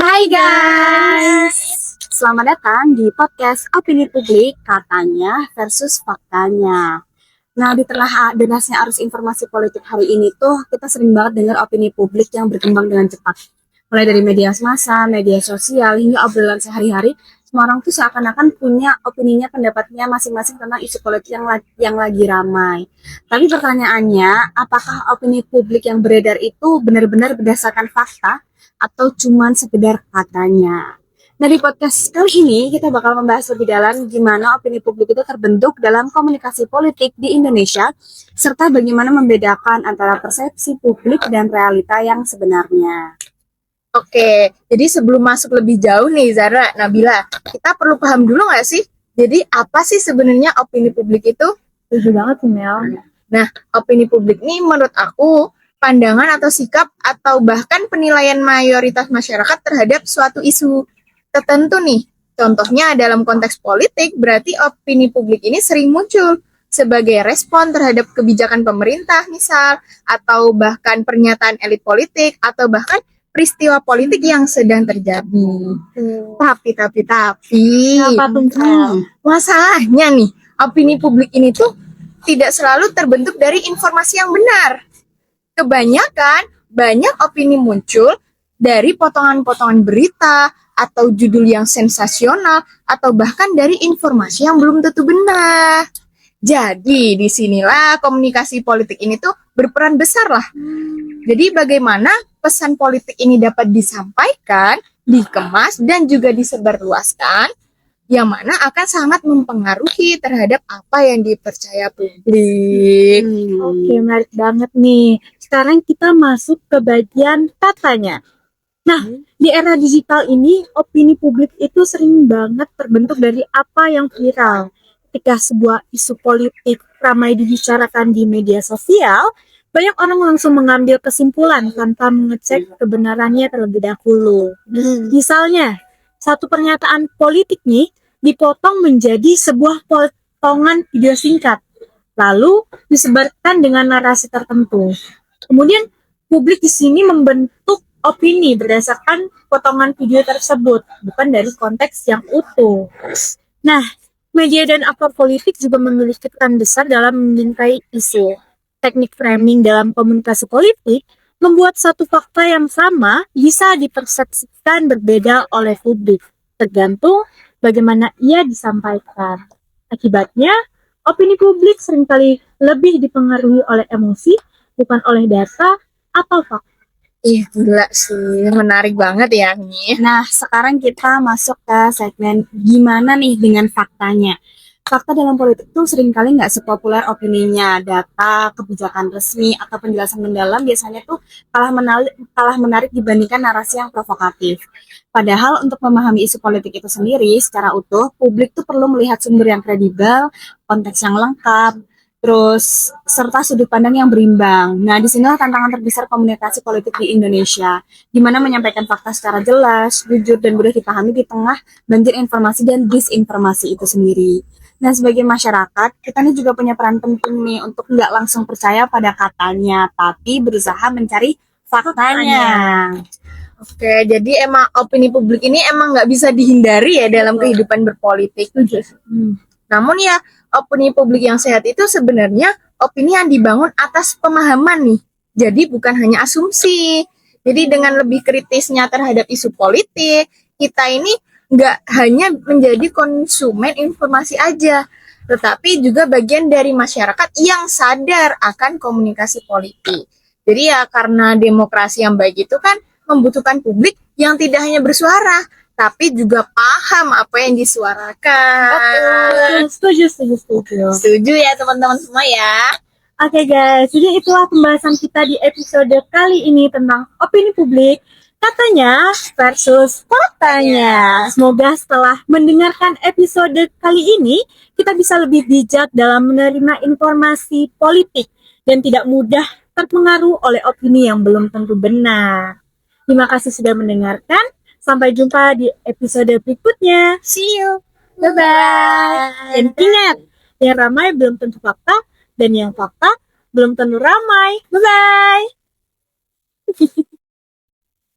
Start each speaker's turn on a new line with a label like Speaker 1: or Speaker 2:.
Speaker 1: Hai guys, selamat datang di podcast Opini Publik Katanya versus Faktanya. Nah, di tengah derasnya arus informasi politik hari ini tuh kita sering banget dengar opini publik yang berkembang dengan cepat. Mulai dari media massa, media sosial, hingga obrolan sehari-hari, semua orang tuh seakan-akan punya opininya, pendapatnya masing-masing tentang isu politik yang lagi ramai. Tapi pertanyaannya, apakah opini publik yang beredar itu benar-benar berdasarkan fakta atau cuman sekedar katanya? Nah, di podcast kali ini kita bakal membahas lebih dalam gimana opini publik itu terbentuk dalam komunikasi politik di Indonesia, serta bagaimana membedakan antara persepsi publik dan realita yang sebenarnya.
Speaker 2: Oke, jadi sebelum masuk lebih jauh nih Zara, Nabila, kita perlu paham dulu nggak sih? Jadi apa sih sebenarnya opini publik itu?
Speaker 1: Setuju banget sih, Mel.
Speaker 2: Nah, opini publik ini menurut aku pandangan atau sikap atau bahkan penilaian mayoritas masyarakat terhadap suatu isu tertentu nih. Contohnya dalam konteks politik, berarti opini publik ini sering muncul sebagai respon terhadap kebijakan pemerintah misal, atau bahkan pernyataan elit politik, atau bahkan peristiwa politik yang sedang terjadi. Tapi,
Speaker 1: Apa tuh, Mel?
Speaker 2: masalahnya nih, opini publik ini tuh tidak selalu terbentuk dari informasi yang benar. Kebanyakan, banyak opini muncul dari potongan-potongan berita, atau judul yang sensasional, atau bahkan dari informasi yang belum tentu benar. Jadi, disinilah komunikasi politik ini tuh berperan besar lah. Jadi, bagaimana pesan politik ini dapat disampaikan, dikemas, dan juga disebarluaskan, yang mana akan sangat mempengaruhi terhadap apa yang dipercaya publik.
Speaker 3: Oke, menarik banget nih. Sekarang kita masuk ke bagian katanya. Nah, di era digital ini, opini publik itu sering banget terbentuk dari apa yang viral. Ketika sebuah isu politik ramai dibicarakan di media sosial, banyak orang langsung mengambil kesimpulan tanpa mengecek kebenarannya terlebih dahulu. Misalnya, satu pernyataan politik nih dipotong menjadi sebuah potongan video singkat, lalu disebarkan dengan narasi tertentu. Kemudian publik di sini membentuk opini berdasarkan potongan video tersebut, bukan dari konteks yang utuh. Nah, media dan aktor politik juga memiliki peran besar dalam mengintai isu. Teknik framing dalam komunikasi politik membuat satu fakta yang sama bisa dipersepsikan berbeda oleh publik, tergantung bagaimana ia disampaikan. Akibatnya, opini publik seringkali lebih dipengaruhi oleh emosi, bukan oleh data atau fakta.
Speaker 2: Ih, gila sih, menarik banget ya nih.
Speaker 1: Nah, sekarang kita masuk ke segmen gimana nih dengan faktanya. Fakta dalam politik tuh seringkali nggak sepopuler opininya. Data, kebijakan resmi, atau penjelasan mendalam biasanya tuh kalah menarik dibandingkan narasi yang provokatif. Padahal untuk memahami isu politik itu sendiri secara utuh, publik tuh perlu melihat sumber yang kredibel, konteks yang lengkap, terus serta sudut pandang yang berimbang. Nah, disinilah tantangan terbesar komunikasi politik di Indonesia, di mana menyampaikan fakta secara jelas, jujur, dan mudah dipahami di tengah banjir informasi dan disinformasi itu sendiri. Nah, sebagai masyarakat, kita nih juga punya peran penting nih untuk nggak langsung percaya pada katanya, tapi berusaha mencari faktanya.
Speaker 2: Oke, jadi emang opini publik ini emang nggak bisa dihindari ya dalam kehidupan berpolitik. Namun ya, opini publik yang sehat itu sebenarnya opini yang dibangun atas pemahaman nih. Jadi bukan hanya asumsi. Jadi dengan lebih kritisnya terhadap isu politik, kita ini nggak hanya menjadi konsumen informasi aja, tetapi juga bagian dari masyarakat yang sadar akan komunikasi politik. Jadi ya karena demokrasi yang baik itu kan membutuhkan publik yang tidak hanya bersuara, tapi juga paham apa yang disuarakan.
Speaker 3: Setuju.
Speaker 2: Setuju ya teman-teman semua ya.
Speaker 3: Oke guys, jadi itulah pembahasan kita di episode kali ini tentang opini publik, katanya versus faktanya. Semoga setelah mendengarkan episode kali ini, kita bisa lebih bijak dalam menerima informasi politik dan tidak mudah terpengaruh oleh opini yang belum tentu benar. Terima kasih sudah mendengarkan. Sampai jumpa di episode berikutnya.
Speaker 2: See you.
Speaker 3: Bye-bye. Dan ingat, yang ramai belum tentu fakta, dan yang fakta belum tentu ramai. Bye-bye.